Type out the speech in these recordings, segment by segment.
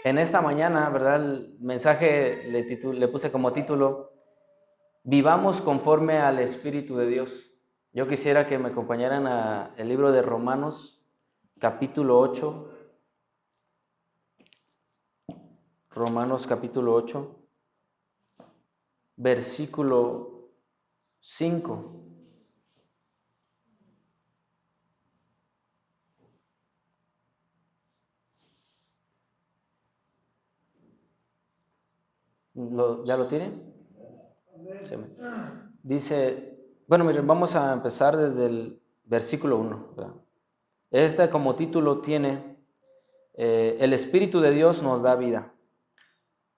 En esta mañana, ¿verdad? El mensaje le puse como título, Vivamos conforme al Espíritu de Dios. Yo quisiera que me acompañaran al libro de Romanos, capítulo 8. Romanos, capítulo 8, versículo 5. ¿Ya lo tienen? Sí. Dice, bueno, miren, vamos a empezar desde el versículo 1. ¿Verdad? Este como título tiene, el Espíritu de Dios nos da vida.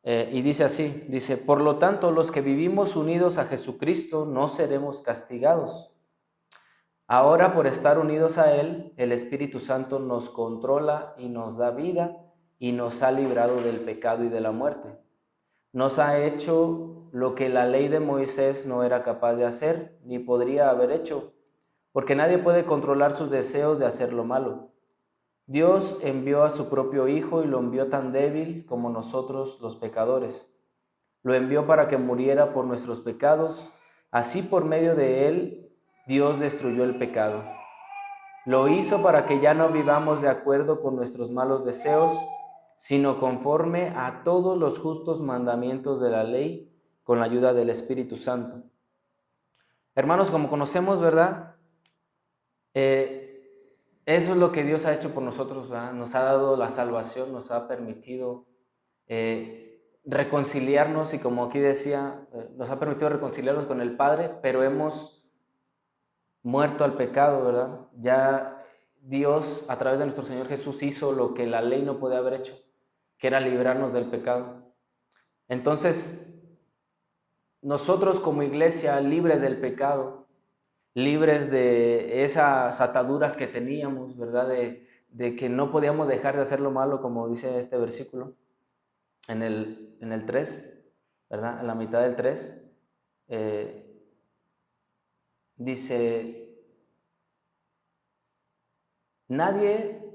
Y dice así, dice, por lo tanto, los que vivimos unidos a Jesucristo no seremos castigados. Ahora, por estar unidos a Él, el Espíritu Santo nos controla y nos da vida y nos ha librado del pecado y de la muerte. Nos ha hecho lo que la ley de Moisés no era capaz de hacer, ni podría haber hecho, porque nadie puede controlar sus deseos de hacer lo malo. Dios envió a su propio Hijo y lo envió tan débil como nosotros los pecadores. Lo envió para que muriera por nuestros pecados. Así por medio de él, Dios destruyó el pecado. Lo hizo para que ya no vivamos de acuerdo con nuestros malos deseos, sino conforme a todos los justos mandamientos de la ley, con la ayuda del Espíritu Santo. Hermanos, como conocemos, ¿verdad? Eso es lo que Dios ha hecho por nosotros, ¿verdad? Nos ha dado la salvación, nos ha permitido reconciliarnos y como aquí decía, nos ha permitido reconciliarnos con el Padre, pero hemos muerto al pecado, ¿verdad? Ya Dios a través de nuestro Señor Jesús hizo lo que la ley no podía haber hecho, que era librarnos del pecado. Entonces, nosotros como iglesia, libres del pecado, libres de esas ataduras que teníamos, ¿verdad? De que no podíamos dejar de hacer lo malo, como dice este versículo, en el 3, ¿verdad? En la mitad del 3, dice,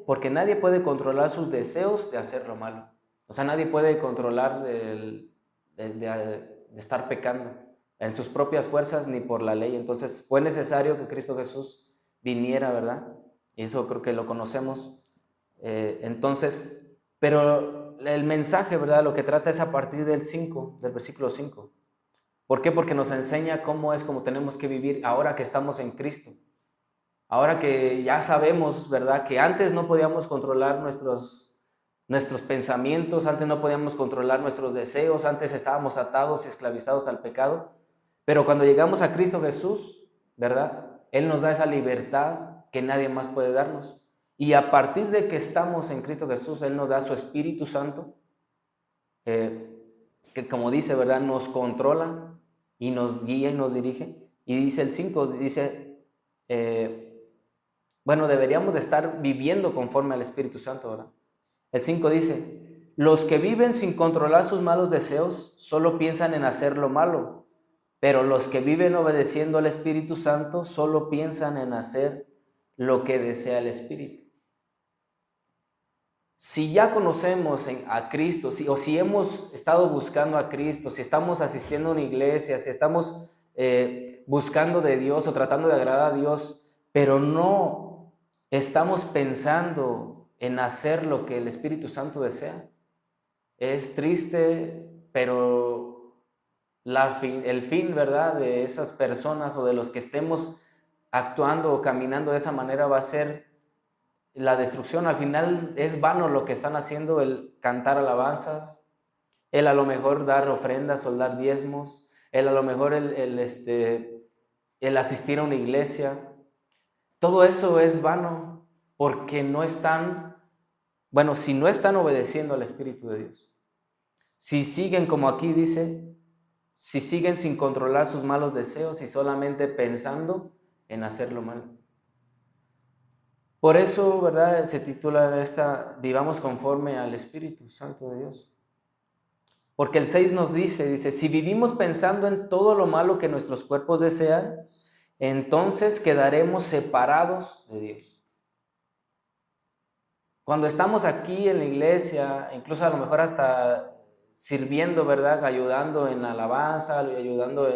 porque nadie puede controlar sus deseos de hacer lo malo. O sea, nadie puede controlar de estar pecando en sus propias fuerzas ni por la ley. Entonces fue necesario que Cristo Jesús viniera, ¿verdad? Y eso creo que lo conocemos. Entonces, pero el mensaje, ¿verdad? Lo que trata es a partir del versículo 5. ¿Por qué? Porque nos enseña cómo tenemos que vivir ahora que estamos en Cristo. Ahora que ya sabemos, ¿verdad? Que antes no podíamos controlar nuestros pensamientos, antes no podíamos controlar nuestros deseos, antes estábamos atados y esclavizados al pecado. Pero cuando llegamos a Cristo Jesús, ¿verdad? Él nos da esa libertad que nadie más puede darnos. Y a partir de que estamos en Cristo Jesús, Él nos da su Espíritu Santo, que como dice, ¿verdad? Nos controla y nos guía y nos dirige. Y dice el 5, dice, bueno, deberíamos de estar viviendo conforme al Espíritu Santo, ¿verdad? El 5 dice, los que viven sin controlar sus malos deseos solo piensan en hacer lo malo, pero los que viven obedeciendo al Espíritu Santo solo piensan en hacer lo que desea el Espíritu. Si ya conocemos a Cristo, o si hemos estado buscando a Cristo, si estamos asistiendo a una iglesia, si estamos buscando de Dios o tratando de agradar a Dios, pero no estamos pensando en hacer lo que el Espíritu Santo desea, es triste, pero el fin, ¿verdad?, de esas personas o de los que estemos actuando o caminando de esa manera va a ser la destrucción. Al final es vano lo que están haciendo, el cantar alabanzas, el a lo mejor dar ofrendas o dar diezmos, el a lo mejor el asistir a una iglesia. Todo eso es vano porque no están, bueno, si no están obedeciendo al Espíritu de Dios. Si siguen, como aquí dice, si siguen sin controlar sus malos deseos y solamente pensando en hacer lo malo. Por eso, ¿verdad? Se titula Vivamos conforme al Espíritu Santo de Dios. Porque el 6 nos dice, si vivimos pensando en todo lo malo que nuestros cuerpos desean, entonces quedaremos separados de Dios. Cuando estamos aquí en la iglesia, incluso a lo mejor hasta sirviendo, ¿verdad? Ayudando en alabanza, ayudando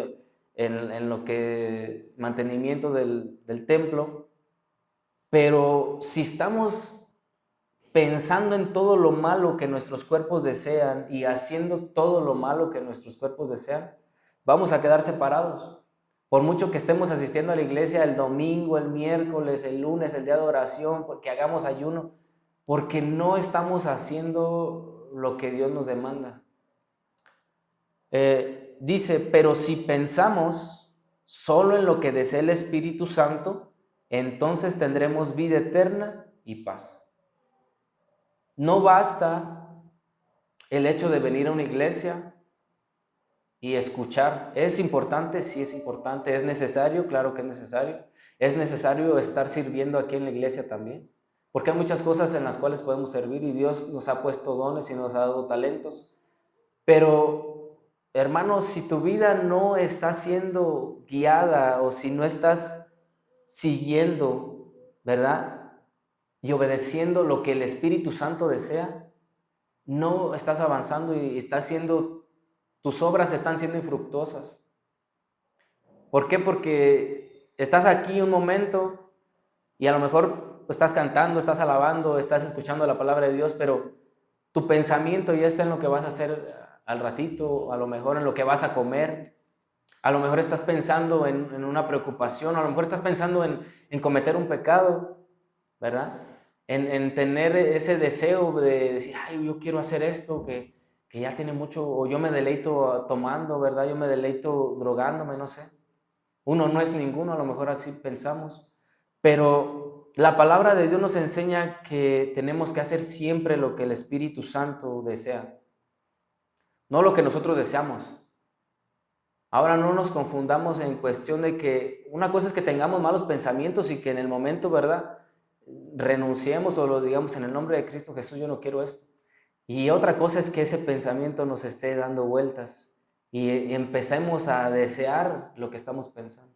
en lo que mantenimiento del templo. Pero si estamos pensando en todo lo malo que nuestros cuerpos desean y haciendo todo lo malo que nuestros cuerpos desean, vamos a quedar separados. Por mucho que estemos asistiendo a la iglesia el domingo, el miércoles, el lunes, el día de oración, porque hagamos ayuno, porque no estamos haciendo lo que Dios nos demanda. Dice, pero si pensamos solo en lo que desea el Espíritu Santo, entonces tendremos vida eterna y paz. No basta el hecho de venir a una iglesia y escuchar. ¿Es importante? Sí, es importante. ¿Es necesario? Claro que es necesario. Es necesario estar sirviendo aquí en la iglesia también, porque hay muchas cosas en las cuales podemos servir y Dios nos ha puesto dones y nos ha dado talentos. Pero, hermanos, si tu vida no está siendo guiada o si no estás siguiendo, ¿verdad? Y obedeciendo lo que el Espíritu Santo desea, no estás avanzando y tus obras están siendo infructuosas. ¿Por qué? Porque estás aquí un momento y a lo mejor estás cantando, estás alabando, estás escuchando la palabra de Dios, pero tu pensamiento ya está en lo que vas a hacer al ratito, a lo mejor en lo que vas a comer, a lo mejor estás pensando en una preocupación, a lo mejor estás pensando en cometer un pecado, ¿verdad? En tener ese deseo de decir, ay, yo quiero hacer esto, que ya tiene mucho, o yo me deleito tomando, ¿verdad? Yo me deleito drogándome, no sé. Uno no es ninguno, a lo mejor así pensamos. Pero la palabra de Dios nos enseña que tenemos que hacer siempre lo que el Espíritu Santo desea, no lo que nosotros deseamos. Ahora no nos confundamos en cuestión de que una cosa es que tengamos malos pensamientos y que en el momento, ¿verdad?, renunciemos o lo digamos en el nombre de Cristo Jesús, yo no quiero esto. Y otra cosa es que ese pensamiento nos esté dando vueltas y empecemos a desear lo que estamos pensando.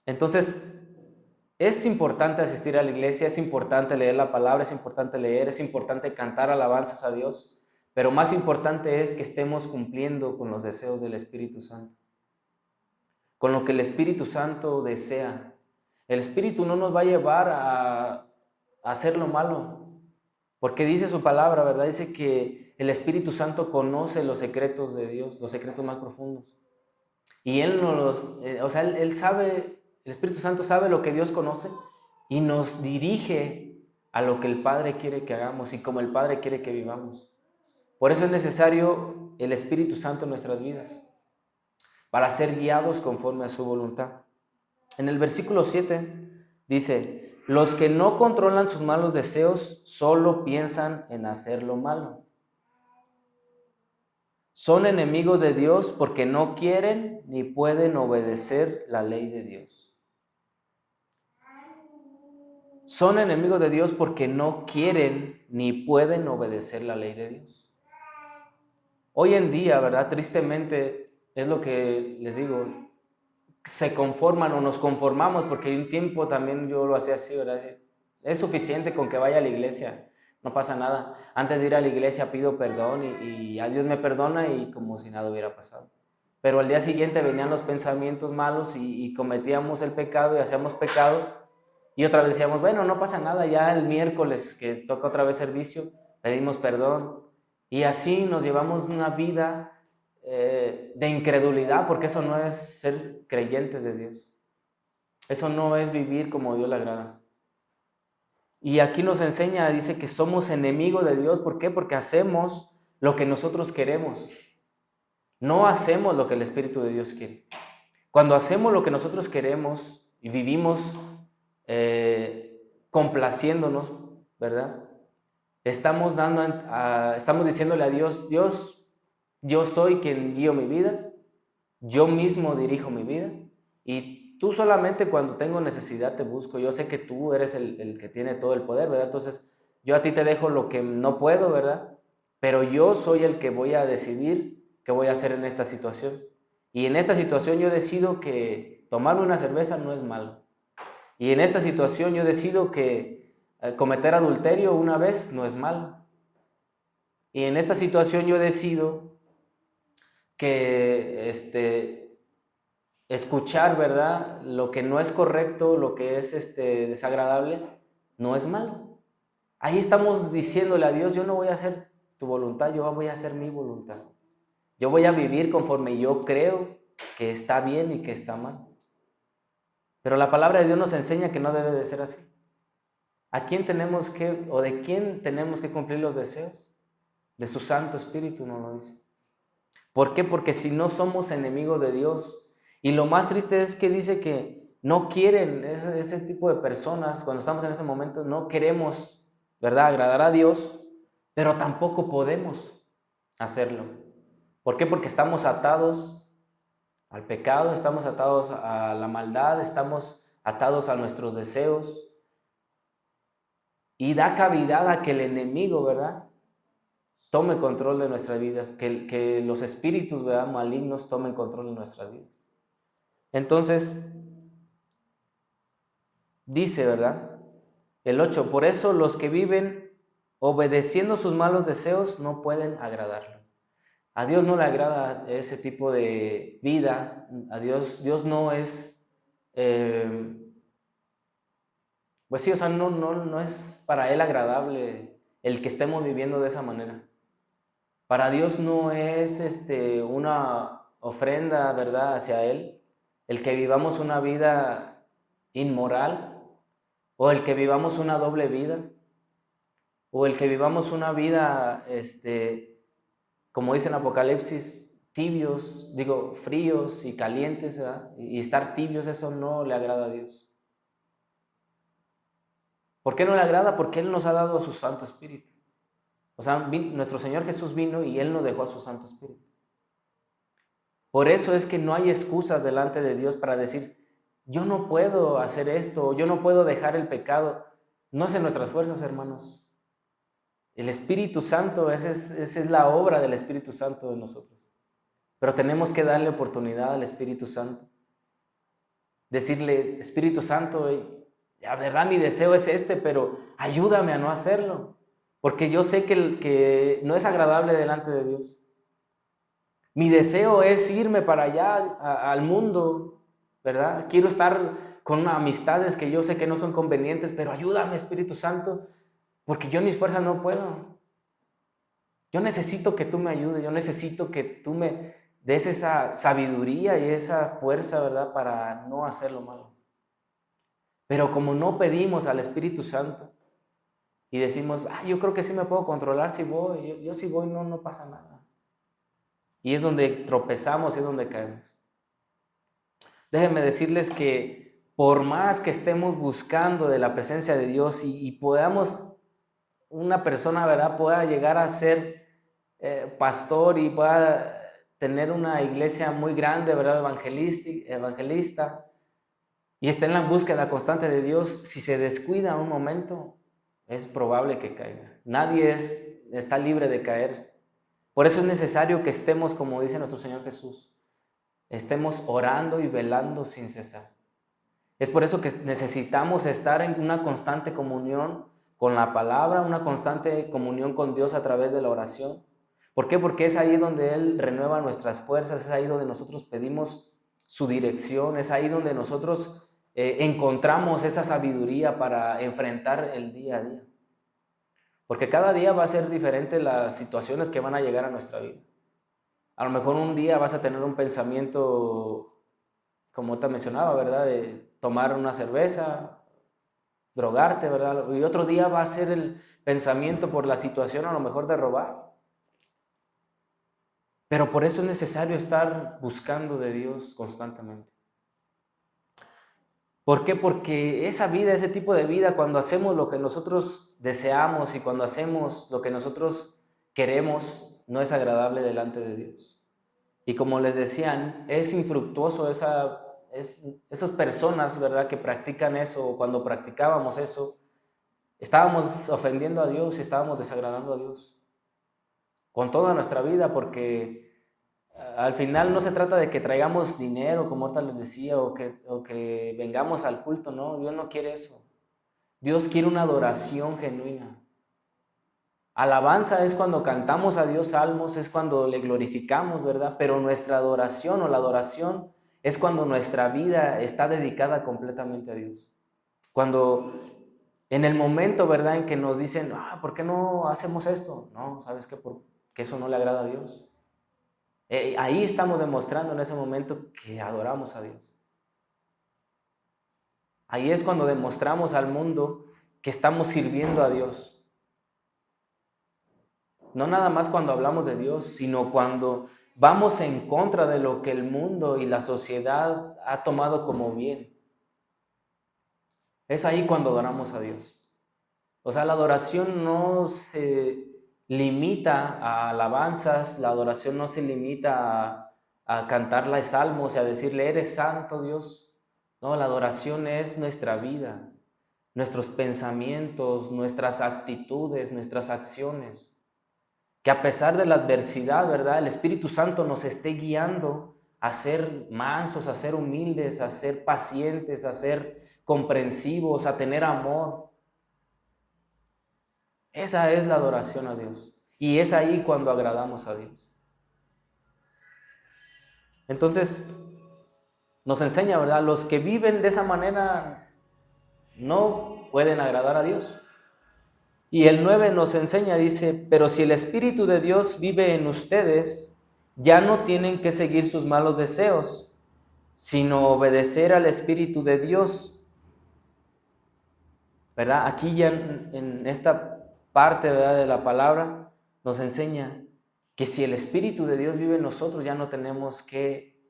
Entonces, es importante asistir a la iglesia, es importante leer la palabra, es importante leer, es importante cantar alabanzas a Dios, pero más importante es que estemos cumpliendo con los deseos del Espíritu Santo, con lo que el Espíritu Santo desea. El Espíritu no nos va a llevar a hacer lo malo, porque dice su palabra, ¿verdad? Dice que el Espíritu Santo conoce los secretos de Dios, los secretos más profundos. Y Él Él sabe, el Espíritu Santo sabe lo que Dios conoce y nos dirige a lo que el Padre quiere que hagamos y como el Padre quiere que vivamos. Por eso es necesario el Espíritu Santo en nuestras vidas, para ser guiados conforme a su voluntad. En el versículo 7 dice, los que no controlan sus malos deseos solo piensan en hacer lo malo. Son enemigos de Dios porque no quieren ni pueden obedecer la ley de Dios. Son enemigos de Dios porque no quieren ni pueden obedecer la ley de Dios. Hoy en día, ¿verdad? Tristemente, es lo que les digo, se conforman o nos conformamos, porque un tiempo también yo lo hacía así, ¿verdad? Es suficiente con que vaya a la iglesia, no pasa nada. Antes de ir a la iglesia pido perdón y a Dios me perdona y como si nada hubiera pasado. Pero al día siguiente venían los pensamientos malos y cometíamos el pecado y hacíamos pecado y otra vez decíamos, bueno, no pasa nada, ya el miércoles que toca otra vez servicio, pedimos perdón y así nos llevamos una vida de incredulidad, porque eso no es ser creyentes de Dios. Eso no es vivir como Dios le agrada. Y aquí nos enseña, dice que somos enemigos de Dios. ¿Por qué? Porque hacemos lo que nosotros queremos. No hacemos lo que el Espíritu de Dios quiere. Cuando hacemos lo que nosotros queremos y vivimos complaciéndonos, ¿verdad? Estamos diciéndole a Dios, Dios, yo soy quien guío mi vida, yo mismo dirijo mi vida y tú solamente cuando tengo necesidad te busco. Yo sé que tú eres el que tiene todo el poder, ¿verdad? Entonces yo a ti te dejo lo que no puedo, ¿verdad? Pero yo soy el que voy a decidir qué voy a hacer en esta situación. Y en esta situación yo decido que tomarme una cerveza no es malo. Y en esta situación yo decido que cometer adulterio una vez no es malo. Y en esta situación yo decido que escuchar, ¿verdad? Lo que no es correcto, lo que es desagradable, no es malo. Ahí estamos diciéndole a Dios, yo no voy a hacer tu voluntad, yo voy a hacer mi voluntad. Yo voy a vivir conforme yo creo que está bien y que está mal. Pero la palabra de Dios nos enseña que no debe de ser así. ¿A quién tenemos que, o de quién tenemos que cumplir los deseos? De su Santo Espíritu, nos lo dice. ¿Por qué? Porque si no somos enemigos de Dios. Y lo más triste es que dice que no quieren ese tipo de personas, cuando estamos en ese momento, no queremos, ¿verdad?, agradar a Dios, pero tampoco podemos hacerlo. ¿Por qué? Porque estamos atados al pecado, estamos atados a la maldad, estamos atados a nuestros deseos. Y da cavidad a que el enemigo, ¿verdad?, tome control de nuestras vidas, que los espíritus, ¿verdad?, malignos tomen control de nuestras vidas. Entonces, dice, ¿verdad?, el 8, por eso los que viven obedeciendo sus malos deseos no pueden agradarlo. A Dios no le agrada ese tipo de vida. A Dios no es, pues sí, o sea, no es para Él agradable el que estemos viviendo de esa manera. Para Dios no es una ofrenda, ¿verdad?, hacia Él, el que vivamos una vida inmoral, o el que vivamos una doble vida, o el que vivamos una vida, como dice en Apocalipsis, tibios, fríos y calientes, ¿verdad? Y estar tibios, eso no le agrada a Dios. ¿Por qué no le agrada? Porque Él nos ha dado a su Santo Espíritu. O sea, nuestro Señor Jesús vino y Él nos dejó a su Santo Espíritu. Por eso es que no hay excusas delante de Dios para decir, yo no puedo hacer esto, yo no puedo dejar el pecado. No es en nuestras fuerzas, hermanos. El Espíritu Santo, esa es la obra del Espíritu Santo en nosotros. Pero tenemos que darle oportunidad al Espíritu Santo. Decirle, Espíritu Santo, la verdad mi deseo es pero ayúdame a no hacerlo. Porque yo sé que no es agradable delante de Dios. Mi deseo es irme para allá, al mundo, ¿verdad? Quiero estar con amistades que yo sé que no son convenientes, pero ayúdame, Espíritu Santo, porque yo en mis fuerzas no puedo. Yo necesito que tú me ayudes, yo necesito que tú me des esa sabiduría y esa fuerza, ¿verdad?, para no hacer lo malo. Pero como no pedimos al Espíritu Santo y decimos, yo creo que sí me puedo controlar si voy, yo si voy no pasa nada. Y es donde tropezamos y es donde caemos. Déjenme decirles que por más que estemos buscando de la presencia de Dios y podamos, una persona, ¿verdad?, pueda llegar a ser pastor y pueda tener una iglesia muy grande, ¿verdad?, evangelista, y esté en la búsqueda constante de Dios, si se descuida un momento, es probable que caiga. Nadie está libre de caer. Por eso es necesario que estemos, como dice nuestro Señor Jesús, estemos orando y velando sin cesar. Es por eso que necesitamos estar en una constante comunión con la palabra, una constante comunión con Dios a través de la oración. ¿Por qué? Porque es ahí donde Él renueva nuestras fuerzas, es ahí donde nosotros pedimos su dirección, es ahí donde nosotros encontramos esa sabiduría para enfrentar el día a día. Porque cada día va a ser diferente las situaciones que van a llegar a nuestra vida. A lo mejor un día vas a tener un pensamiento, como te mencionaba, ¿verdad?, de tomar una cerveza, drogarte, ¿verdad? Y otro día va a ser el pensamiento por la situación, a lo mejor de robar. Pero por eso es necesario estar buscando de Dios constantemente. ¿Por qué? Porque esa vida, ese tipo de vida, cuando hacemos lo que nosotros deseamos y cuando hacemos lo que nosotros queremos, no es agradable delante de Dios. Y como les decían, es infructuoso esas personas, ¿verdad?, que practican eso, o cuando practicábamos eso, estábamos ofendiendo a Dios y estábamos desagradando a Dios con toda nuestra vida, porque Al final no se trata de que traigamos dinero, como ahorita les decía, o que vengamos al culto, no, Dios no quiere eso. Dios quiere una adoración genuina. Alabanza es cuando cantamos a Dios salmos, es cuando le glorificamos, ¿verdad? Pero nuestra adoración o la adoración es cuando nuestra vida está dedicada completamente a Dios. Cuando en el momento, ¿verdad?, en que nos dicen, ¿por qué no hacemos esto? No, ¿sabes qué? Porque eso no le agrada a Dios. Ahí estamos demostrando en ese momento que adoramos a Dios. Ahí es cuando demostramos al mundo que estamos sirviendo a Dios. No nada más cuando hablamos de Dios, sino cuando vamos en contra de lo que el mundo y la sociedad ha tomado como bien. Es ahí cuando adoramos a Dios. O sea, la adoración no se limita a alabanzas, la adoración no se limita a cantarle salmos y a decirle, eres santo Dios. No, la adoración es nuestra vida, nuestros pensamientos, nuestras actitudes, nuestras acciones. Que a pesar de la adversidad, ¿verdad?, el Espíritu Santo nos esté guiando a ser mansos, a ser humildes, a ser pacientes, a ser comprensivos, a tener amor. Esa es la adoración a Dios. Y es ahí cuando agradamos a Dios. Entonces, nos enseña, ¿verdad? Los que viven de esa manera no pueden agradar a Dios. Y el 9 nos enseña, dice, pero si el Espíritu de Dios vive en ustedes, ya no tienen que seguir sus malos deseos, sino obedecer al Espíritu de Dios. ¿Verdad? Aquí ya en esta parte, ¿verdad?, de la palabra nos enseña que si el Espíritu de Dios vive en nosotros, ya no tenemos que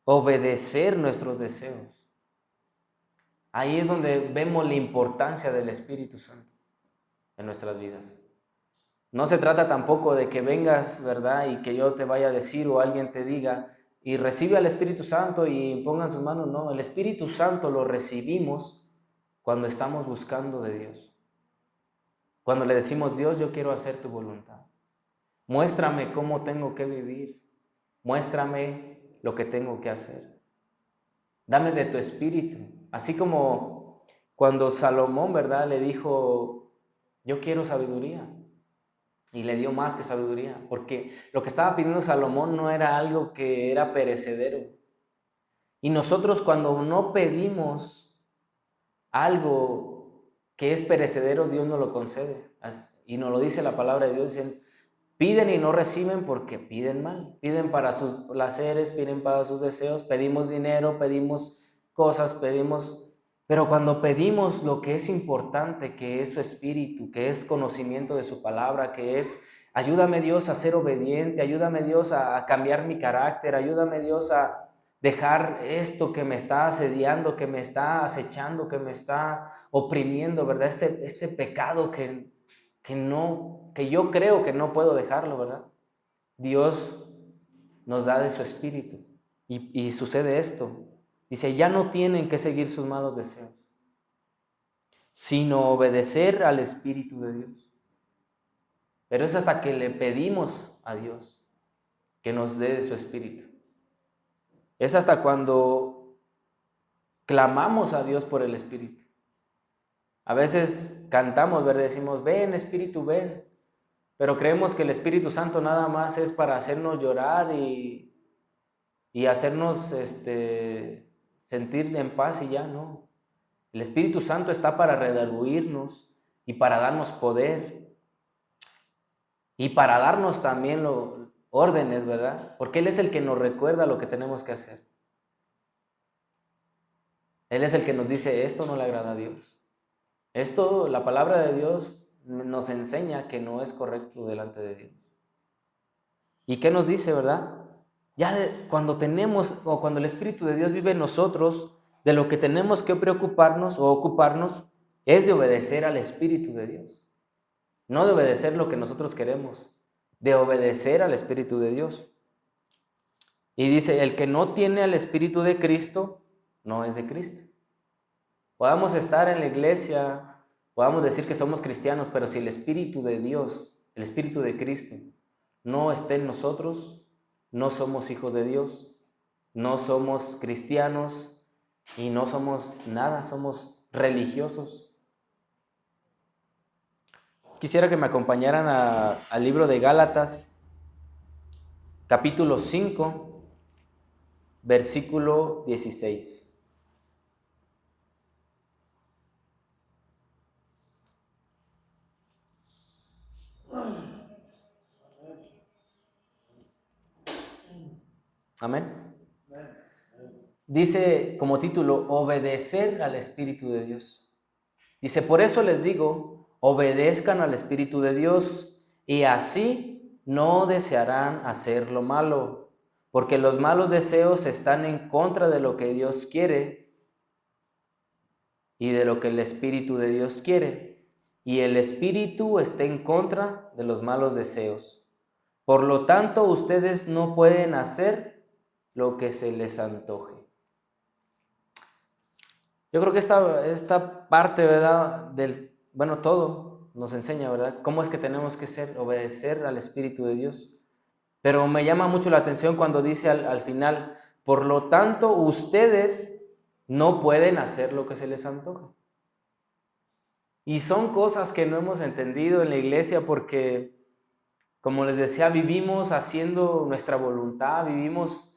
obedecer nuestros deseos. Ahí es donde vemos la importancia del Espíritu Santo en nuestras vidas. No se trata tampoco de que vengas, ¿verdad?, y que yo te vaya a decir o alguien te diga y recibe al Espíritu Santo y pongan sus manos. No, el Espíritu Santo lo recibimos cuando estamos buscando de Dios. Cuando le decimos, Dios, yo quiero hacer tu voluntad. Muéstrame cómo tengo que vivir. Muéstrame lo que tengo que hacer. Dame de tu espíritu. Así como cuando Salomón, ¿verdad?, le dijo, yo quiero sabiduría. Y le dio más que sabiduría, porque lo que estaba pidiendo Salomón no era algo que era perecedero. Y nosotros cuando no pedimos algo que es perecedero, Dios nos lo concede. Y nos lo dice la palabra de Dios, dicen, piden y no reciben porque piden mal. Piden para sus placeres, piden para sus deseos, pedimos dinero, pedimos cosas, pero cuando pedimos lo que es importante, que es su espíritu, que es conocimiento de su palabra, que es ayúdame Dios a ser obediente, ayúdame Dios a cambiar mi carácter, ayúdame Dios a dejar esto que me está asediando, que me está acechando, que me está oprimiendo, ¿verdad? Este pecado que yo creo que no puedo dejarlo, ¿verdad? Dios nos da de su espíritu y sucede esto. Dice, ya no tienen que seguir sus malos deseos, sino obedecer al Espíritu de Dios. Pero es hasta que le pedimos a Dios que nos dé de su Espíritu. Es hasta cuando clamamos a Dios por el Espíritu. A veces cantamos, ¿verdad? Decimos, ven Espíritu, ven. Pero creemos que el Espíritu Santo nada más es para hacernos llorar y hacernos sentir en paz y ya, no. El Espíritu Santo está para redarguirnos y para darnos poder y para darnos también órdenes, ¿verdad? Porque Él es el que nos recuerda lo que tenemos que hacer. Él es el que nos dice, esto no le agrada a Dios. Esto, la palabra de Dios nos enseña que no es correcto delante de Dios. ¿Y qué nos dice, verdad? Ya cuando tenemos o cuando el Espíritu de Dios vive en nosotros, de lo que tenemos que preocuparnos o ocuparnos es de obedecer al Espíritu de Dios. No de obedecer lo que nosotros queremos, de obedecer al Espíritu de Dios. Y dice, el que no tiene al Espíritu de Cristo, no es de Cristo. Podamos estar en la iglesia, podamos decir que somos cristianos, pero si el Espíritu de Dios, el Espíritu de Cristo, no está en nosotros, no somos hijos de Dios, no somos cristianos y no somos nada, somos religiosos. Quisiera que me acompañaran al libro de Gálatas, capítulo 5, versículo 16. Amén. Dice como título, obedecer al Espíritu de Dios. Dice, por eso les digo, obedezcan al Espíritu de Dios y así no desearán hacer lo malo, porque los malos deseos están en contra de lo que Dios quiere y de lo que el Espíritu de Dios quiere, y el Espíritu está en contra de los malos deseos. Por lo tanto, ustedes no pueden hacer lo que se les antoje. Yo creo que esta parte, ¿verdad? Todo nos enseña, ¿verdad? Cómo es que tenemos que obedecer al Espíritu de Dios. Pero me llama mucho la atención cuando dice al final, por lo tanto, ustedes no pueden hacer lo que se les antoja. Y son cosas que no hemos entendido en la iglesia porque, como les decía, vivimos haciendo nuestra voluntad, vivimos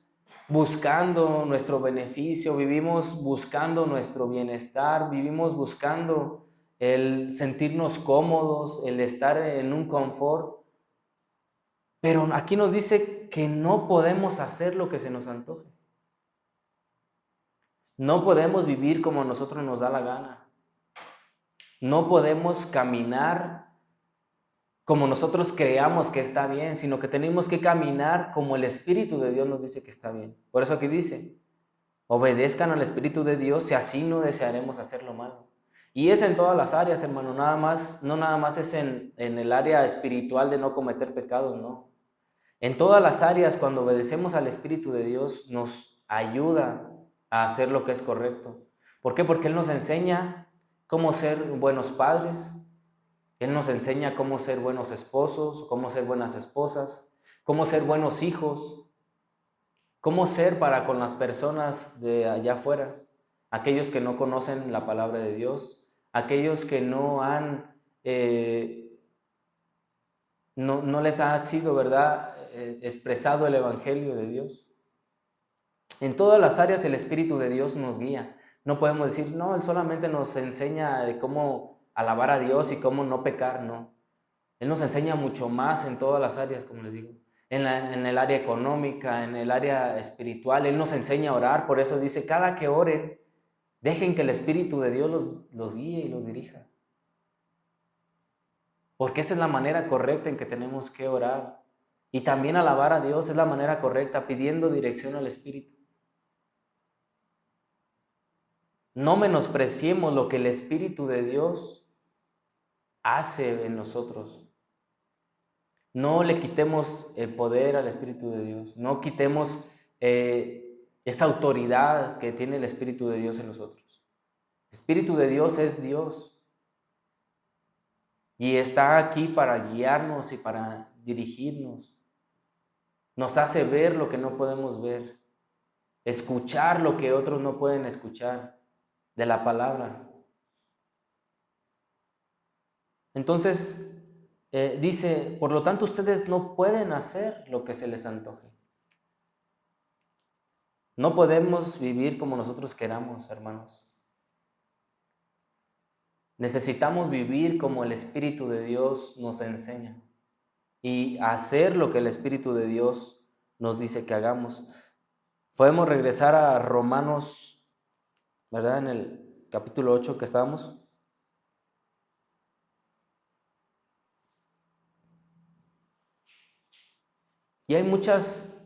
buscando nuestro beneficio, vivimos buscando nuestro bienestar, vivimos buscando el sentirnos cómodos, el estar en un confort. Pero aquí nos dice que no podemos hacer lo que se nos antoje. No podemos vivir como a nosotros nos da la gana. No podemos caminar como nosotros creamos que está bien, sino que tenemos que caminar como el Espíritu de Dios nos dice que está bien. Por eso aquí dice, obedezcan al Espíritu de Dios y así no desearemos hacer lo malo. Y es en todas las áreas, hermano, no nada más es en el área espiritual de no cometer pecados, no. En todas las áreas, cuando obedecemos al Espíritu de Dios, nos ayuda a hacer lo que es correcto. ¿Por qué? Porque Él nos enseña cómo ser buenos padres, Él nos enseña cómo ser buenos esposos, cómo ser buenas esposas, cómo ser buenos hijos, cómo ser para con las personas de allá afuera, aquellos que no conocen la palabra de Dios, aquellos que no han, no les ha sido, ¿verdad?, expresado el Evangelio de Dios. En todas las áreas el Espíritu de Dios nos guía. No podemos decir, no, Él solamente nos enseña de cómo alabar a Dios y cómo no pecar, no. Él nos enseña mucho más en todas las áreas, como les digo. En el área económica, en el área espiritual, Él nos enseña a orar. Por eso dice, cada que oren, dejen que el Espíritu de Dios los guíe y los dirija. Porque esa es la manera correcta en que tenemos que orar. Y también alabar a Dios es la manera correcta, pidiendo dirección al Espíritu. No menospreciemos lo que el Espíritu de Dios hace en nosotros. No le quitemos el poder al Espíritu de Dios. No quitemos esa autoridad que tiene el Espíritu de Dios en nosotros. El Espíritu de Dios es Dios. Y está aquí para guiarnos y para dirigirnos. Nos hace ver lo que no podemos ver. Escuchar lo que otros no pueden escuchar de la palabra. Entonces, dice, por lo tanto ustedes no pueden hacer lo que se les antoje. No podemos vivir como nosotros queramos, hermanos. Necesitamos vivir como el Espíritu de Dios nos enseña y hacer lo que el Espíritu de Dios nos dice que hagamos. Podemos regresar a Romanos, ¿verdad? En el capítulo 8 que estábamos. Y hay muchas,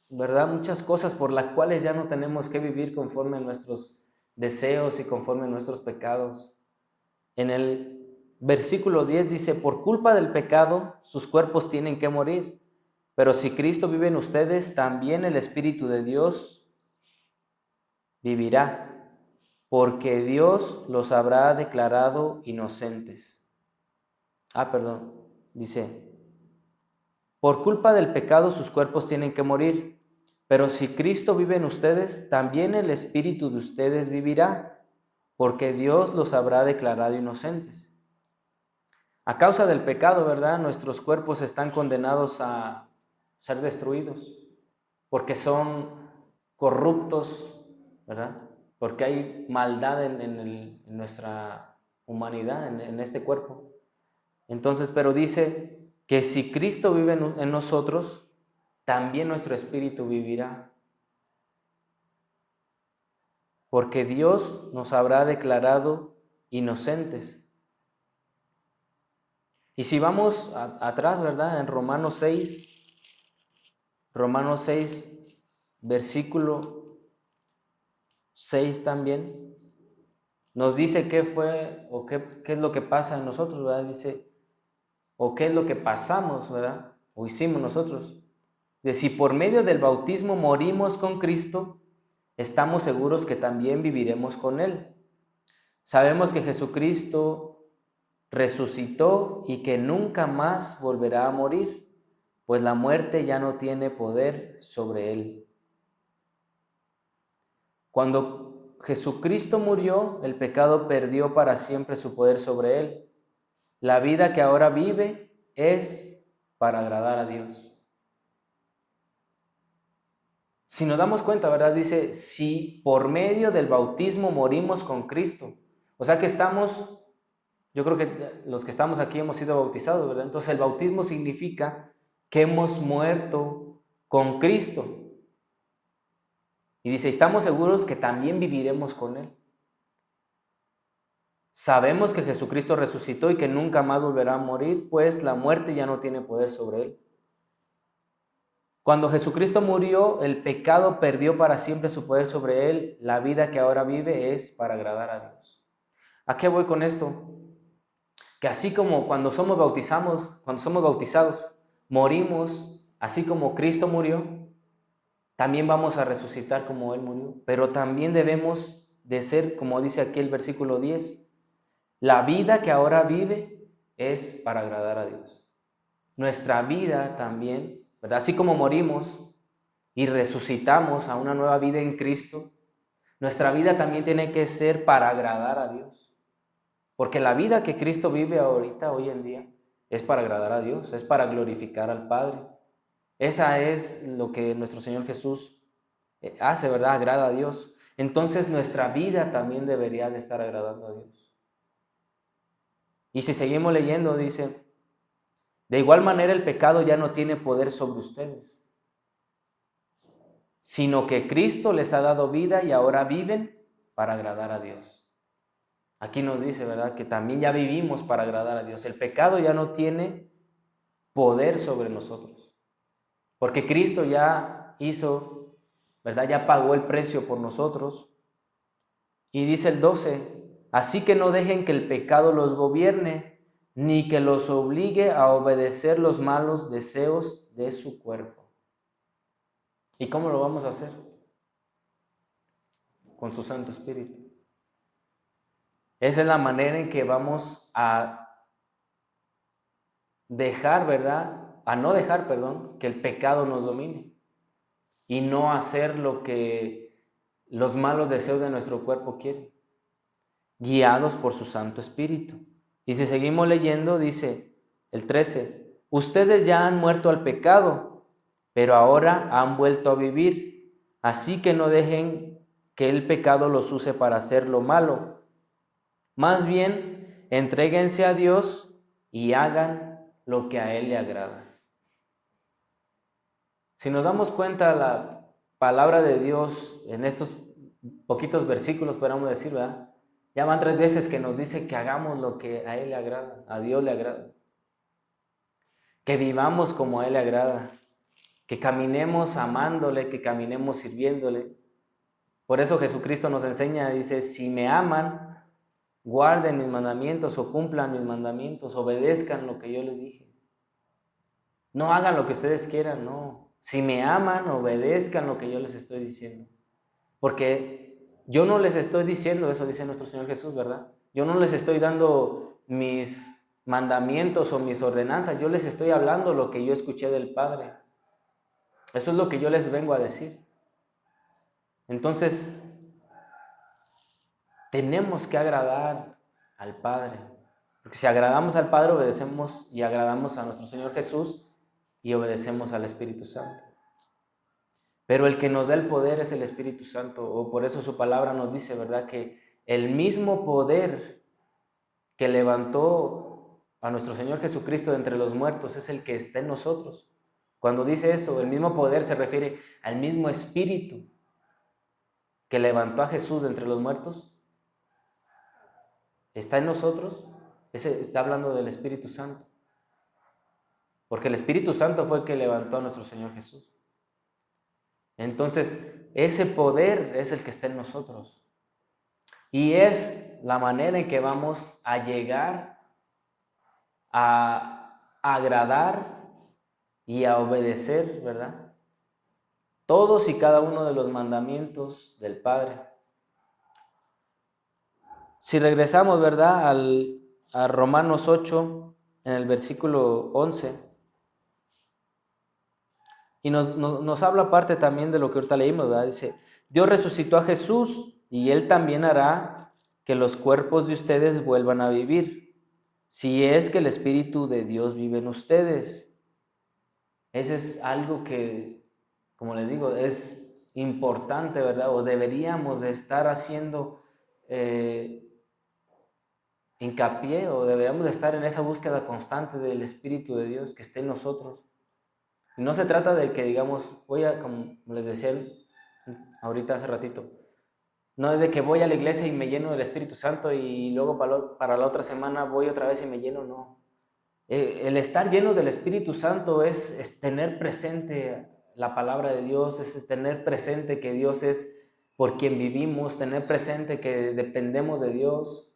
¿verdad? Muchas cosas por las cuales ya no tenemos que vivir conforme a nuestros deseos y conforme a nuestros pecados. En el versículo 10 dice, por culpa del pecado, sus cuerpos tienen que morir. Pero si Cristo vive en ustedes, también el Espíritu de Dios vivirá, porque Dios los habrá declarado inocentes. Dice, Por culpa del pecado sus cuerpos tienen que morir, pero si Cristo vive en ustedes, también el espíritu de ustedes vivirá, porque Dios los habrá declarado inocentes. A causa del pecado, ¿verdad? Nuestros cuerpos están condenados a ser destruidos, porque son corruptos, ¿verdad? Porque hay maldad en nuestra humanidad, en este cuerpo. Entonces, pero dice que si Cristo vive en nosotros, también nuestro espíritu vivirá, porque Dios nos habrá declarado inocentes. Y si vamos atrás, ¿verdad? En Romanos 6, versículo 6 también, nos dice qué fue o qué es lo que pasa en nosotros, ¿verdad? Dice, o qué es lo que pasamos, ¿verdad? O hicimos nosotros. De si por medio del bautismo morimos con Cristo, estamos seguros que también viviremos con Él. Sabemos que Jesucristo resucitó y que nunca más volverá a morir, pues la muerte ya no tiene poder sobre Él. Cuando Jesucristo murió, el pecado perdió para siempre su poder sobre Él. La vida que ahora vive es para agradar a Dios. Si nos damos cuenta, ¿verdad? Dice, si por medio del bautismo morimos con Cristo. O sea que estamos, yo creo que los que estamos aquí hemos sido bautizados, ¿verdad? Entonces el bautismo significa que hemos muerto con Cristo. Y dice, estamos seguros que también viviremos con Él. Sabemos que Jesucristo resucitó y que nunca más volverá a morir, pues la muerte ya no tiene poder sobre Él. Cuando Jesucristo murió, el pecado perdió para siempre su poder sobre Él. La vida que ahora vive es para agradar a Dios. ¿A qué voy con esto? Que así como cuando somos bautizados, morimos, así como Cristo murió, también vamos a resucitar como Él murió. Pero también debemos de ser, como dice aquí el versículo 10, la vida que ahora vive es para agradar a Dios. Nuestra vida también, ¿verdad? Así como morimos y resucitamos a una nueva vida en Cristo, nuestra vida también tiene que ser para agradar a Dios. Porque la vida que Cristo vive ahorita, hoy en día, es para agradar a Dios, es para glorificar al Padre. Esa es lo que nuestro Señor Jesús hace, ¿verdad? Agrada a Dios. Entonces nuestra vida también debería de estar agradando a Dios. Y si seguimos leyendo, dice, de igual manera el pecado ya no tiene poder sobre ustedes, sino que Cristo les ha dado vida y ahora viven para agradar a Dios. Aquí nos dice, ¿verdad?, que también ya vivimos para agradar a Dios. El pecado ya no tiene poder sobre nosotros, porque Cristo ya hizo, ¿verdad?, ya pagó el precio por nosotros. Y dice el 12, así que no dejen que el pecado los gobierne, ni que los obligue a obedecer los malos deseos de su cuerpo. ¿Y cómo lo vamos a hacer? Con su Santo Espíritu. Esa es la manera en que vamos a dejar, ¿verdad? A no dejar, perdón, que el pecado nos domine y no hacer lo que los malos deseos de nuestro cuerpo quieren, guiados por su Santo Espíritu. Y si seguimos leyendo, dice el 13, ustedes ya han muerto al pecado, pero ahora han vuelto a vivir, así que no dejen que el pecado los use para hacer lo malo. Más bien, entréguense a Dios y hagan lo que a Él le agrada. Si nos damos cuenta, la palabra de Dios en estos poquitos versículos, podríamos decir, ¿verdad? Ya van 3 veces que nos dice que hagamos lo que a Él le agrada, a Dios le agrada. Que vivamos como a Él le agrada, que caminemos amándole, que caminemos sirviéndole. Por eso Jesucristo nos enseña, dice, si me aman, guarden mis mandamientos o cumplan mis mandamientos, obedezcan lo que yo les dije. No hagan lo que ustedes quieran, no. Si me aman, obedezcan lo que yo les estoy diciendo. Porque yo no les estoy diciendo, eso dice nuestro Señor Jesús, ¿verdad? Yo no les estoy dando mis mandamientos o mis ordenanzas, yo les estoy hablando lo que yo escuché del Padre. Eso es lo que yo les vengo a decir. Entonces, tenemos que agradar al Padre. Porque si agradamos al Padre, obedecemos y agradamos a nuestro Señor Jesús y obedecemos al Espíritu Santo. Pero el que nos da el poder es el Espíritu Santo, o por eso su palabra nos dice, ¿verdad? Que el mismo poder que levantó a nuestro Señor Jesucristo de entre los muertos es el que está en nosotros. Cuando dice eso, el mismo poder se refiere al mismo Espíritu que levantó a Jesús de entre los muertos. Está en nosotros, ese está hablando del Espíritu Santo. Porque el Espíritu Santo fue el que levantó a nuestro Señor Jesús. Entonces, ese poder es el que está en nosotros. Y es la manera en que vamos a llegar a agradar y a obedecer, ¿verdad? Todos y cada uno de los mandamientos del Padre. Si regresamos, ¿verdad? A Romanos 8, en el versículo 11, y nos habla aparte también de lo que ahorita leímos, ¿verdad? Dice, Dios resucitó a Jesús y Él también hará que los cuerpos de ustedes vuelvan a vivir, si es que el Espíritu de Dios vive en ustedes. Ese es algo que, como les digo, es importante, ¿verdad? O deberíamos de estar haciendo hincapié, o deberíamos de estar en esa búsqueda constante del Espíritu de Dios que esté en nosotros. Y no se trata de que digamos, como les decía ahorita hace ratito, no es de que voy a la iglesia y me lleno del Espíritu Santo y luego para la otra semana voy otra vez y me lleno, no. El estar lleno del Espíritu Santo es tener presente la palabra de Dios, es tener presente que Dios es por quien vivimos, tener presente que dependemos de Dios,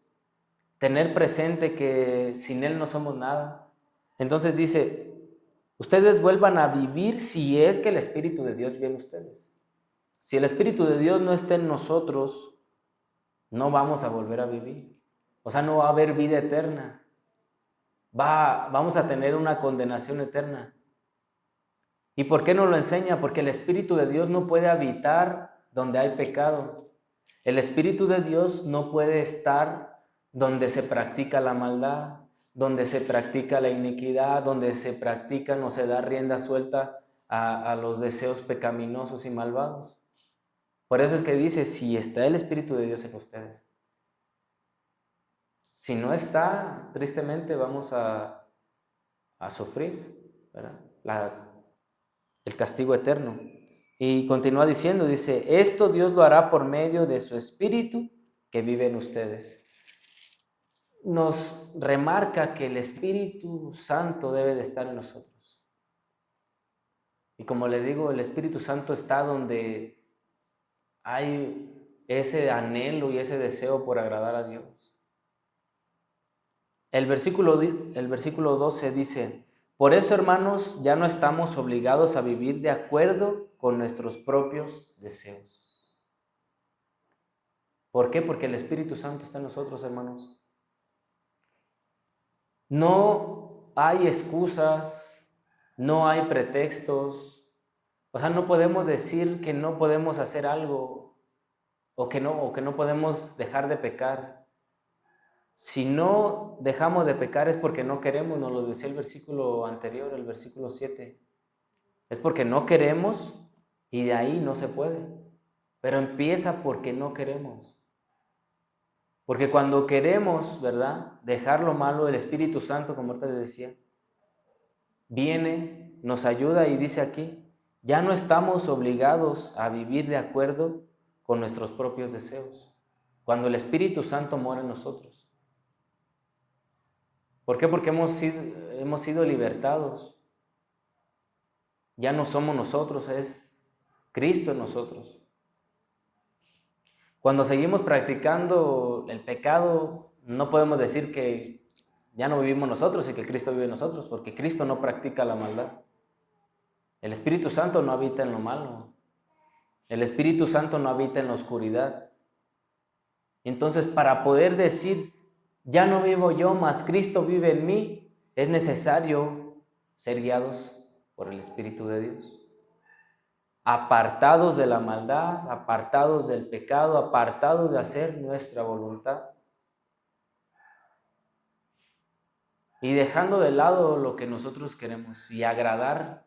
tener presente que sin Él no somos nada. Entonces dice, ustedes vuelvan a vivir si es que el Espíritu de Dios vive en ustedes. Si el Espíritu de Dios no está en nosotros, no vamos a volver a vivir. O sea, no va a haber vida eterna. Vamos a tener una condenación eterna. ¿Y por qué nos lo enseña? Porque el Espíritu de Dios no puede habitar donde hay pecado. El Espíritu de Dios no puede estar donde se practica la maldad, donde se practica la iniquidad, donde se practican o se da rienda suelta a los deseos pecaminosos y malvados. Por eso es que dice, si está el Espíritu de Dios en ustedes. Si no está, tristemente vamos a sufrir, ¿verdad? El castigo eterno. Y continúa diciendo, dice, esto Dios lo hará por medio de su Espíritu que vive en ustedes. Nos remarca que el Espíritu Santo debe de estar en nosotros. Y como les digo, el Espíritu Santo está donde hay ese anhelo y ese deseo por agradar a Dios. El versículo 12 dice, por eso, hermanos, ya no estamos obligados a vivir de acuerdo con nuestros propios deseos. ¿Por qué? Porque el Espíritu Santo está en nosotros, hermanos. No hay excusas, no hay pretextos. O sea, no podemos decir que no podemos hacer algo o que no podemos dejar de pecar. Si no dejamos de pecar es porque no queremos, nos lo decía el versículo anterior, el versículo 7. Es porque no queremos y de ahí no se puede. Pero empieza porque no queremos. Porque cuando queremos, ¿verdad?, dejar lo malo, el Espíritu Santo, como ahorita les decía, viene, nos ayuda y dice aquí, ya no estamos obligados a vivir de acuerdo con nuestros propios deseos. Cuando el Espíritu Santo mora en nosotros. ¿Por qué? Porque hemos sido libertados. Ya no somos nosotros, es Cristo en nosotros. Cuando seguimos practicando el pecado, no podemos decir que ya no vivimos nosotros y que Cristo vive en nosotros, porque Cristo no practica la maldad. El Espíritu Santo no habita en lo malo. El Espíritu Santo no habita en la oscuridad. Entonces, para poder decir Ya no vivo yo, mas Cristo vive en mí. Es necesario ser guiados por el Espíritu de Dios. Apartados de la maldad, apartados del pecado, apartados de hacer nuestra voluntad. Y dejando de lado lo que nosotros queremos y agradar,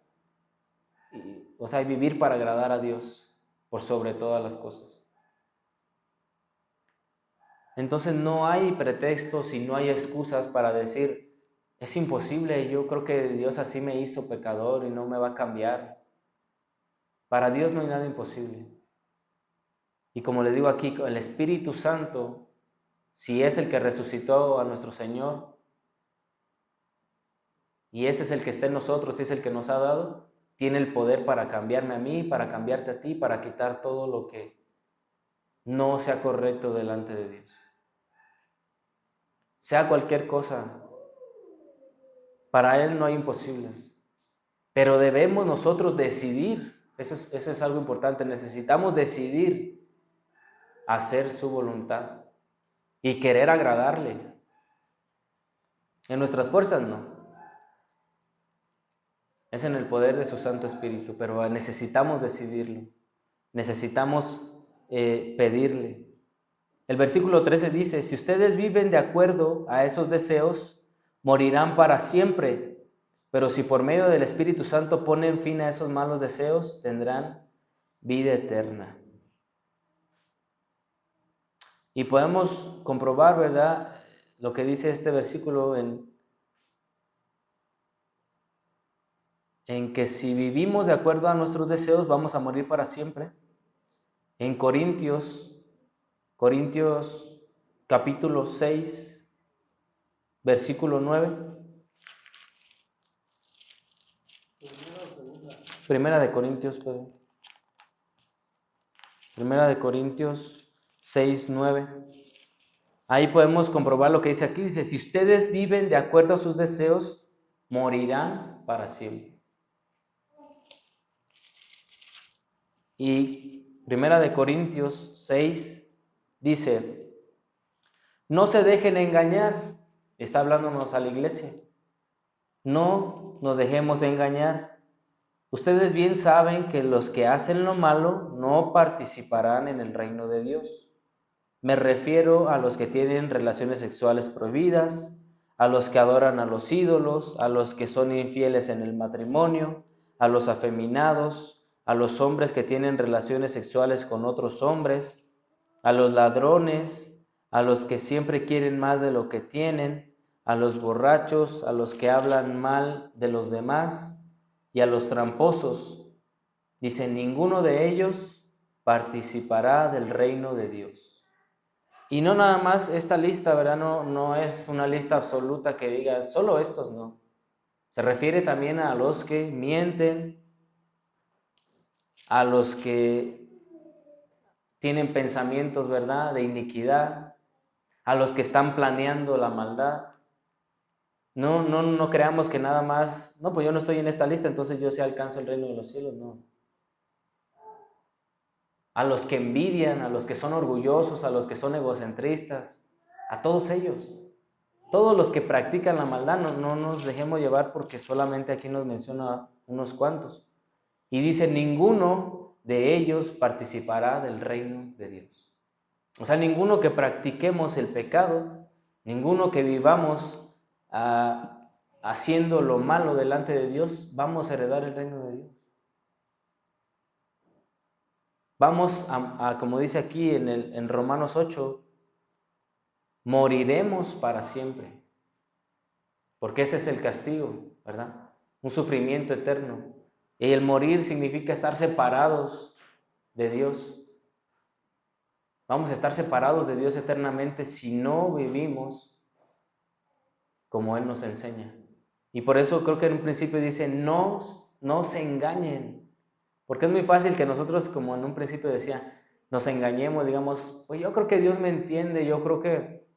o sea, vivir para agradar a Dios por sobre todas las cosas. Entonces no hay pretextos y no hay excusas para decir, es imposible, yo creo que Dios así me hizo pecador y no me va a cambiar. Para Dios no hay nada imposible. Y como les digo aquí, el Espíritu Santo, si es el que resucitó a nuestro Señor, y ese es el que está en nosotros, y es el que nos ha dado, tiene el poder para cambiarme a mí, para cambiarte a ti, para quitar todo lo que no sea correcto delante de Dios. Sea cualquier cosa, para Él no hay imposibles. Pero debemos nosotros decidir, eso es algo importante, necesitamos decidir hacer su voluntad y querer agradarle. En nuestras fuerzas no. Es en el poder de su Santo Espíritu, pero necesitamos decidirlo. Necesitamos pedirle. El versículo 13 dice, si ustedes viven de acuerdo a esos deseos, morirán para siempre. Pero si por medio del Espíritu Santo ponen fin a esos malos deseos, tendrán vida eterna. Y podemos comprobar, ¿verdad?, lo que dice este versículo en que si vivimos de acuerdo a nuestros deseos, vamos a morir para siempre. En Corintios capítulo 6, versículo 9. Primera de Corintios 6, 9. Ahí podemos comprobar lo que dice aquí. Dice, si ustedes viven de acuerdo a sus deseos, morirán para siempre. Y Primera de Corintios 6 dice, no se dejen engañar. Está hablándonos a la iglesia. No nos dejemos engañar. Ustedes bien saben que los que hacen lo malo no participarán en el reino de Dios. Me refiero a los que tienen relaciones sexuales prohibidas, a los que adoran a los ídolos, a los que son infieles en el matrimonio, a los afeminados, a los hombres que tienen relaciones sexuales con otros hombres, a los ladrones, a los que siempre quieren más de lo que tienen, a los borrachos, a los que hablan mal de los demás y a los tramposos. Dice, ninguno de ellos participará del reino de Dios. Y no nada más esta lista, ¿verdad? No es una lista absoluta que diga, solo estos no. Se refiere también a los que mienten, a los que tienen pensamientos, ¿verdad?, de iniquidad, a los que están planeando la maldad. No creamos que nada más, no, pues yo no estoy en esta lista, entonces yo sí alcanzo el reino de los cielos, no. A los que envidian, a los que son orgullosos, a los que son egocentristas, a todos ellos. Todos los que practican la maldad, no nos dejemos llevar porque solamente aquí nos menciona unos cuantos. Y dice, ninguno de ellos participará del reino de Dios. O sea, ninguno que practiquemos el pecado, ninguno que vivamos haciendo lo malo delante de Dios, vamos a heredar el reino de Dios. Vamos como dice aquí en Romanos 8, moriremos para siempre. Porque ese es el castigo, ¿verdad? Un sufrimiento eterno. Y el morir significa estar separados de Dios. Vamos a estar separados de Dios eternamente si no vivimos como Él nos enseña. Y por eso creo que en un principio dice, no se engañen. Porque es muy fácil que nosotros, como en un principio decía, nos engañemos, digamos, pues yo creo que Dios me entiende, yo creo que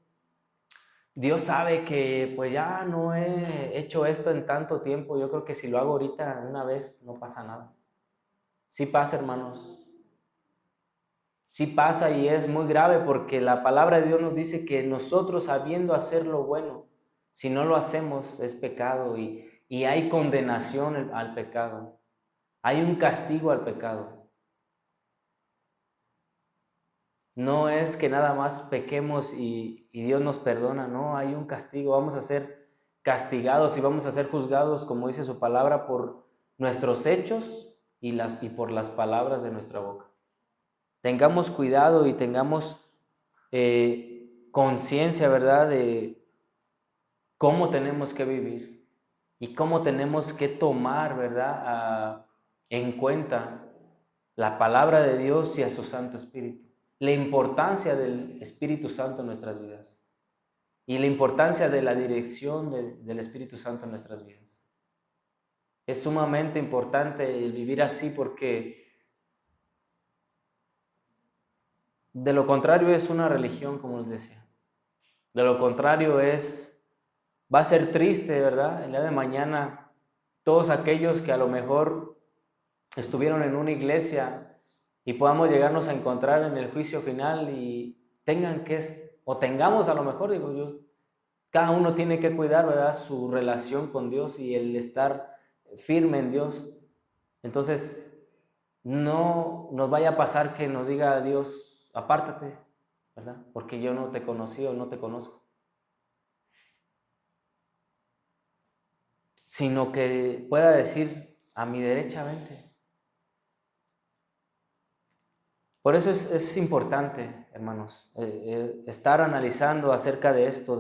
Dios sabe que pues ya no he hecho esto en tanto tiempo, yo creo que si lo hago ahorita una vez no pasa nada. Sí pasa, hermanos. sí pasa y es muy grave porque la palabra de Dios nos dice que nosotros sabiendo hacer lo bueno, si no lo hacemos es pecado y hay condenación al pecado, hay un castigo al pecado. No es que nada más pequemos y Dios nos perdona, no, hay un castigo, vamos a ser castigados y vamos a ser juzgados, como dice su palabra, por nuestros hechos y por las palabras de nuestra boca. Tengamos cuidado y tengamos conciencia, ¿verdad?, de cómo tenemos que vivir y cómo tenemos que tomar, ¿verdad?, en cuenta la palabra de Dios y a su Santo Espíritu. La importancia del Espíritu Santo en nuestras vidas y la importancia de la dirección del Espíritu Santo en nuestras vidas. Es sumamente importante el vivir así porque de lo contrario es una religión, como les decía. De lo contrario va a ser triste, ¿verdad? El día de mañana, todos aquellos que a lo mejor estuvieron en una iglesia y podamos llegarnos a encontrar en el juicio final y tengamos a lo mejor, digo yo, cada uno tiene que cuidar, ¿verdad?, su relación con Dios y el estar firme en Dios. Entonces, no nos vaya a pasar que nos diga Dios, apártate, ¿verdad?, porque yo no te conocí o no te conozco. Sino que pueda decir, a mi derecha vente. Por eso es importante, hermanos, estar analizando acerca de esto,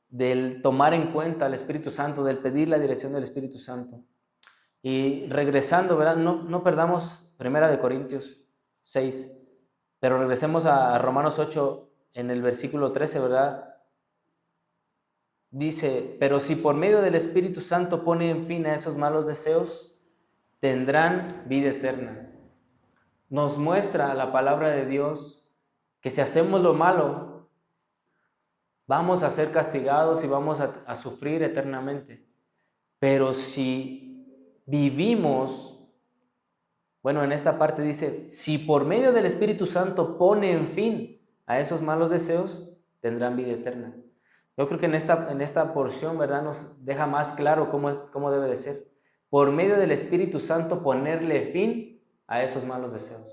del tomar en cuenta al Espíritu Santo, del pedir la dirección del Espíritu Santo. Y regresando, ¿verdad? No perdamos 1 Corintios 6, pero regresemos a Romanos 8 en el versículo 13, ¿verdad? Dice, pero si por medio del Espíritu Santo ponen fin a esos malos deseos, tendrán vida eterna. Nos muestra la palabra de Dios que si hacemos lo malo, vamos a ser castigados y vamos a sufrir eternamente. Pero si vivimos, bueno, en esta parte dice, si por medio del Espíritu Santo ponen fin a esos malos deseos, tendrán vida eterna. Yo creo que en esta porción, ¿verdad?, nos deja más claro cómo debe de ser. Por medio del Espíritu Santo ponerle fin a esos malos deseos.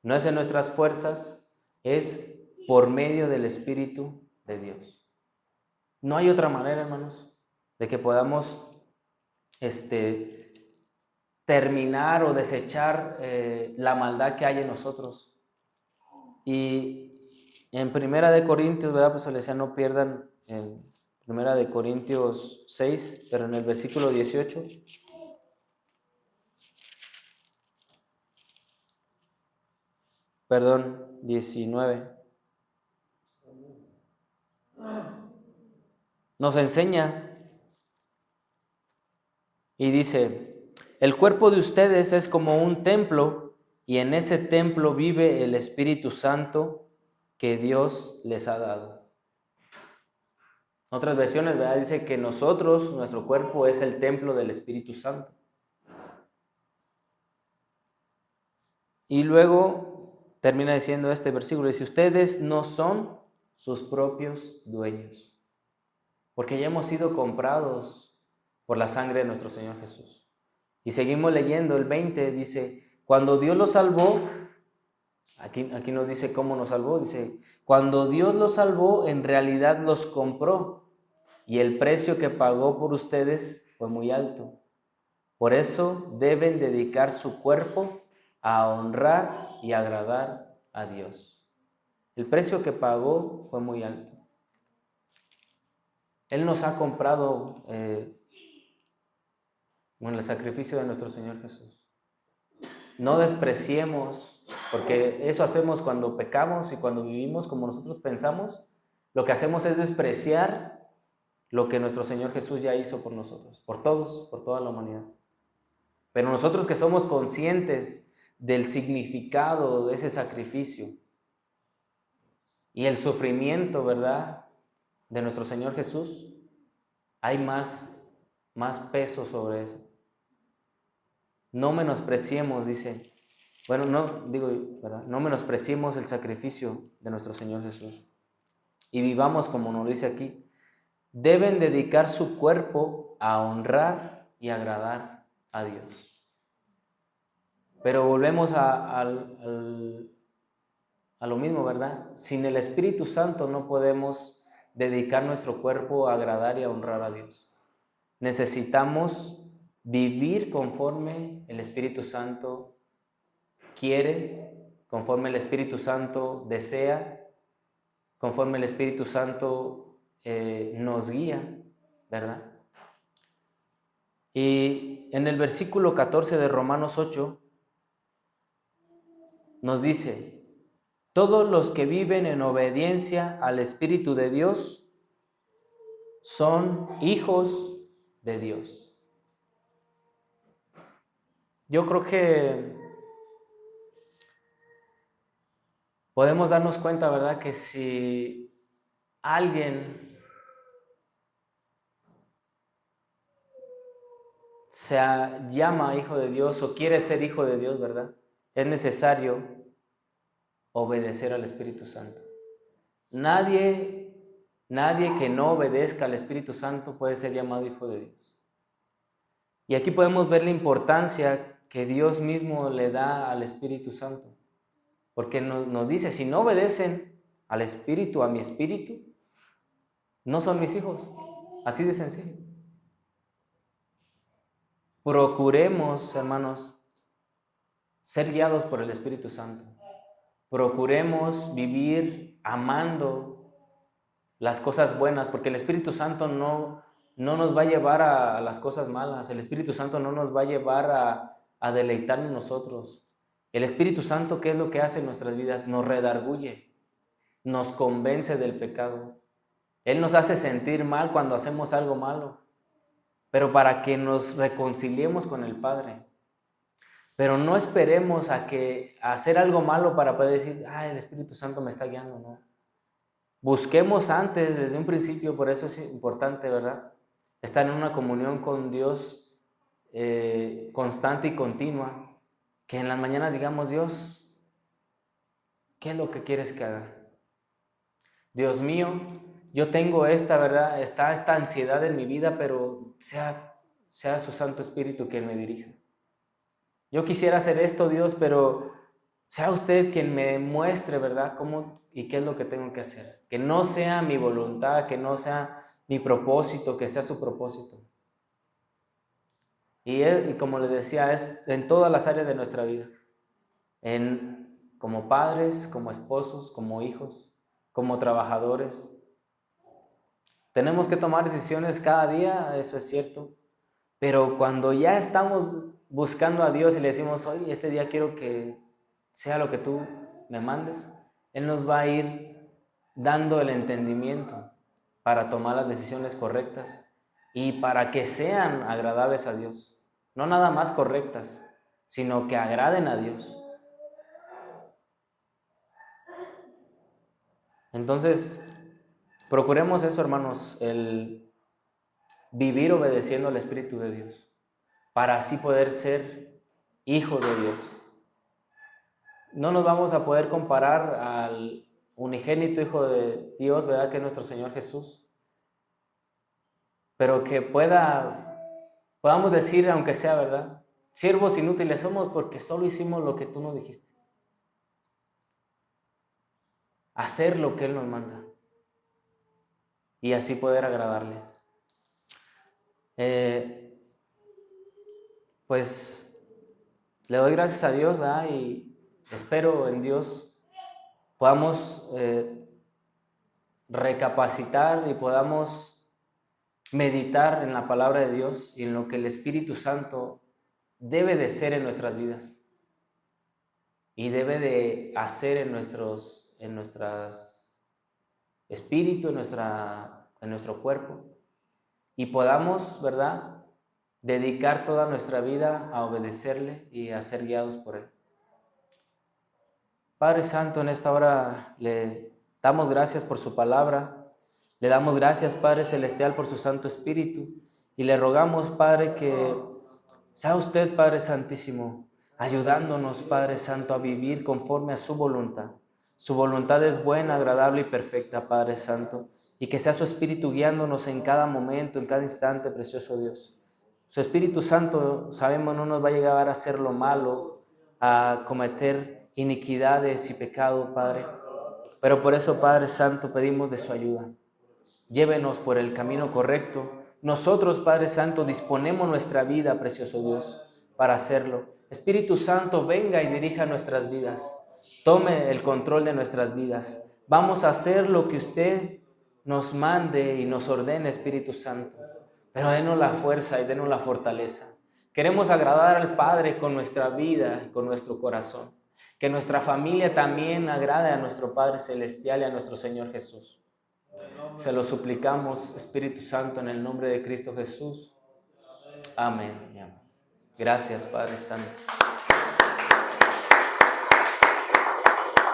No es en nuestras fuerzas, es por medio del Espíritu de Dios. No hay otra manera, hermanos, de que podamos terminar o desechar la maldad que hay en nosotros. Y en 1 Corintios, ¿verdad?, pues se les decía, no pierdan en 1 Corintios 6, pero en el versículo 18. Perdón, 19. Nos enseña y dice, el cuerpo de ustedes es como un templo y en ese templo vive el Espíritu Santo que Dios les ha dado. Otras versiones, ¿verdad?, dice que nuestro cuerpo es el templo del Espíritu Santo. Y luego termina diciendo este versículo, dice, ustedes no son sus propios dueños, porque ya hemos sido comprados por la sangre de nuestro Señor Jesús. Y seguimos leyendo, el 20 dice, cuando Dios los salvó, aquí nos dice cómo nos salvó, dice, cuando Dios los salvó, en realidad los compró, y el precio que pagó por ustedes fue muy alto. Por eso deben dedicar su cuerpo a honrar y agradar a Dios. El precio que pagó fue muy alto. Él nos ha comprado con el sacrificio de nuestro Señor Jesús. No despreciemos, porque eso hacemos cuando pecamos y cuando vivimos como nosotros pensamos. Lo que hacemos es despreciar lo que nuestro Señor Jesús ya hizo por nosotros, por todos, por toda la humanidad. Pero nosotros que somos conscientes del significado de ese sacrificio y el sufrimiento, ¿verdad?, de nuestro Señor Jesús, hay más peso sobre eso. No menospreciemos, dice, bueno, no digo, ¿verdad? No menospreciemos el sacrificio de nuestro Señor Jesús y vivamos como nos dice aquí. Deben dedicar su cuerpo a honrar y agradar a Dios. Pero volvemos a lo mismo, ¿verdad? Sin el Espíritu Santo no podemos dedicar nuestro cuerpo a agradar y a honrar a Dios. Necesitamos vivir conforme el Espíritu Santo quiere, conforme el Espíritu Santo desea, conforme el Espíritu Santo nos guía, ¿verdad? Y en el versículo 14 de Romanos 8 nos dice: todos los que viven en obediencia al Espíritu de Dios son hijos de Dios. Yo creo que podemos darnos cuenta, ¿verdad?, que si alguien se llama hijo de Dios o quiere ser hijo de Dios, ¿verdad?, es necesario obedecer al Espíritu Santo. Nadie que no obedezca al Espíritu Santo puede ser llamado hijo de Dios. Y aquí podemos ver la importancia que Dios mismo le da al Espíritu Santo. Porque nos dice, si no obedecen al Espíritu, a mi Espíritu, no son mis hijos. Así de sencillo. Procuremos, hermanos, ser guiados por el Espíritu Santo. Procuremos vivir amando las cosas buenas, porque el Espíritu Santo no nos va a llevar a las cosas malas. El Espíritu Santo no nos va a llevar a deleitarnos nosotros. El Espíritu Santo, ¿qué es lo que hace en nuestras vidas? Nos redarguye, nos convence del pecado. Él nos hace sentir mal cuando hacemos algo malo, pero para que nos reconciliemos con el Padre. Pero no esperemos a hacer algo malo para poder decir, el Espíritu Santo me está guiando, ¿no? Busquemos antes, desde un principio, por eso es importante, ¿verdad?, estar en una comunión con Dios constante y continua. Que en las mañanas digamos, Dios, ¿qué es lo que quieres que haga? Dios mío, yo tengo ¿verdad? Está esta ansiedad en mi vida, pero sea su Santo Espíritu quien me dirija. Yo quisiera hacer esto, Dios, pero sea usted quien me muestre, ¿verdad?, cómo y qué es lo que tengo que hacer. Que no sea mi voluntad, que no sea mi propósito, que sea su propósito. Y como les decía, es en todas las áreas de nuestra vida. Como padres, como esposos, como hijos, como trabajadores. Tenemos que tomar decisiones cada día, eso es cierto. Pero cuando ya estamos buscando a Dios y le decimos, oye, este día quiero que sea lo que tú me mandes, Él nos va a ir dando el entendimiento para tomar las decisiones correctas y para que sean agradables a Dios. No nada más correctas, sino que agraden a Dios. Entonces, procuremos eso, hermanos, el vivir obedeciendo al Espíritu de Dios, para así poder ser hijos de Dios. No nos vamos a poder comparar al unigénito Hijo de Dios, ¿verdad?, que es nuestro Señor Jesús, pero que podamos decir, aunque sea, ¿verdad?, siervos inútiles somos porque solo hicimos lo que tú nos dijiste. Hacer lo que Él nos manda y así poder agradarle. Pues le doy gracias a Dios, ¿verdad?, y espero en Dios podamos recapacitar y podamos meditar en la palabra de Dios y en lo que el Espíritu Santo debe de ser en nuestras vidas y debe de hacer en nuestros espíritu, en nuestro cuerpo, y podamos, ¿verdad?, dedicar toda nuestra vida a obedecerle y a ser guiados por Él. Padre Santo, en esta hora le damos gracias por su palabra, le damos gracias, Padre Celestial, por su Santo Espíritu, y le rogamos, Padre, que sea usted, Padre Santísimo, ayudándonos, Padre Santo, a vivir conforme a su voluntad. Su voluntad es buena, agradable y perfecta, Padre Santo, y que sea su Espíritu guiándonos en cada momento, en cada instante, precioso Dios. Su Espíritu Santo, sabemos, no nos va a llegar a hacer lo malo, a cometer iniquidades y pecado, Padre. Pero por eso, Padre Santo, pedimos de su ayuda. Llévenos por el camino correcto. Nosotros, Padre Santo, disponemos nuestra vida, precioso Dios, para hacerlo. Espíritu Santo, venga y dirija nuestras vidas. Tome el control de nuestras vidas. Vamos a hacer lo que usted nos mande y nos ordene, Espíritu Santo. Pero denos la fuerza y denos la fortaleza. Queremos agradar al Padre con nuestra vida y con nuestro corazón. Que nuestra familia también agrade a nuestro Padre Celestial y a nuestro Señor Jesús. Se lo suplicamos, Espíritu Santo, en el nombre de Cristo Jesús. Amén. Gracias, Padre Santo.